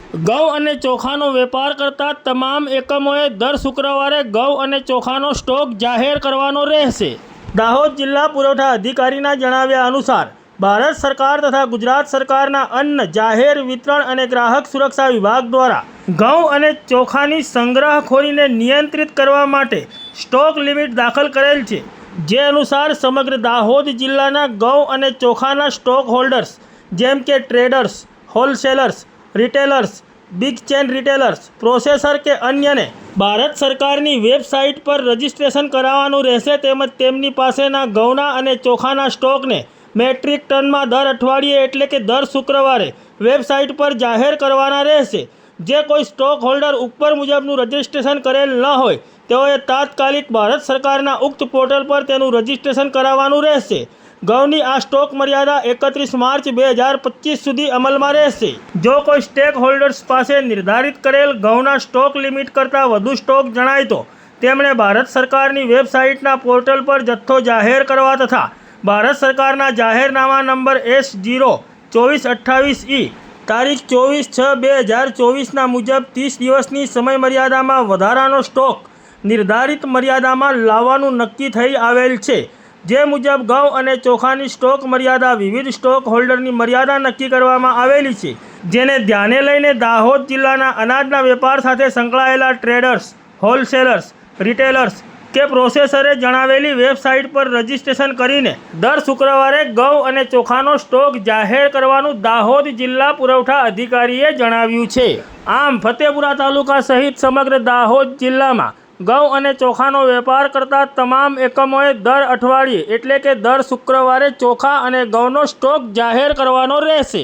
ઘઉં અને ચોખાનો વેપાર કરતા તમામ એકમોએ દર શુક્રવારે ઘઉં અને ચોખાનો સ્ટોક જાહેર કરવાનો રહેશે। દાહોદ જિલ્લા પુરવઠા અધિકારીના જણાવ્યા અનુસાર ભારત સરકાર તથા ગુજરાત સરકારના અન્ન, જાહેર વિતરણ અને ગ્રાહક સુરક્ષા વિભાગ દ્વારા ઘઉં અને ચોખાની સંગ્રહખોરીને નિયંત્રિત કરવા માટે સ્ટોક લિમિટ દાખલ કરેલ છે, જે અનુસાર સમગ્ર દાહોદ જિલ્લાના ઘઉં અને ચોખાના સ્ટોક હોલ્ડર્સ જેમ કે traders, wholesalers, retailers, big chain retailers, processor કે અન્યને ભારત સરકારની વેબસાઇટ પર રજીસ્ટ્રેશન કરાવવાનું રહેશે। તેમજ તેમની પાસેના ઘઉંના અને ચોખાના સ્ટોકને મેટ્રિક ટનમાં દર અઠવાડિયે એટલે કે દર શુક્રવારે વેબસાઇટ પર જાહેર કરવાના રહેશે। જે કોઈ સ્ટોક હોલ્ડર ઉપર મુજબનું રજીસ્ટ્રેશન કરેલ ન હોય તેઓએ તાત્કાલિક ભારત સરકારના ઉક્ત પોર્ટલ પર તેનું રજીસ્ટ્રેશન કરાવવાનું રહેશે। ઘઉંની આ સ્ટોક મર્યાદા 31 માર્ચ 2025 સુધી અમલમાં રહેશે। જો કોઈ સ્ટેક હોલ્ડર્સ પાસે નિર્ધારિત કરેલ ઘઉંના સ્ટોક લિમિટ કરતાં વધુ સ્ટોક જણાય તો તેમણે ભારત સરકારની વેબસાઇટના પોર્ટલ પર જથ્થો જાહેર કરવા તથા ભારત સરકારના જાહેરનામા નંબર S0-2428E તારીખ 24/6/2024ના મુજબ 30 દિવસની સમયમર્યાદામાં વધારાનો સ્ટોક નિર્ધારિત મર્યાદામાં લાવવાનું નક્કી થઈ આવેલ છે। જે મુજબ ઘઉં અને ચોખાની સ્ટોક મર્યાદા વિવિધ સ્ટોક હોલ્ડરની મર્યાદા નક્કી કરવામાં આવેલી છે, જેને ધ્યાને લઈને દાહોદ જિલ્લાના અનાજના વેપાર સાથે સંકળાયેલા ટ્રેડર્સ, હોલસેલર્સ, રિટેલર્સ કે પ્રોસેસરે જણાવેલી વેબસાઇટ પર રજીસ્ટ્રેશન કરીને દર શુક્રવારે ઘઉં અને ચોખાનો સ્ટોક જાહેર કરવાનું દાહોદ જિલ્લા પુરવઠા અધિકારીએ જણાવ્યું છે। આમ ફતેપુરા તાલુકા સહિત સમગ્ર દાહોદ જિલ્લામાં ઘઉં અને ચોખાનો વેપાર કરતા તમામ એકમોએ દર અઠવાડિયે એટલે કે દર શુક્રવારે ચોખા અને ઘઉંનો સ્ટોક જાહેર કરવાનો રહેશે।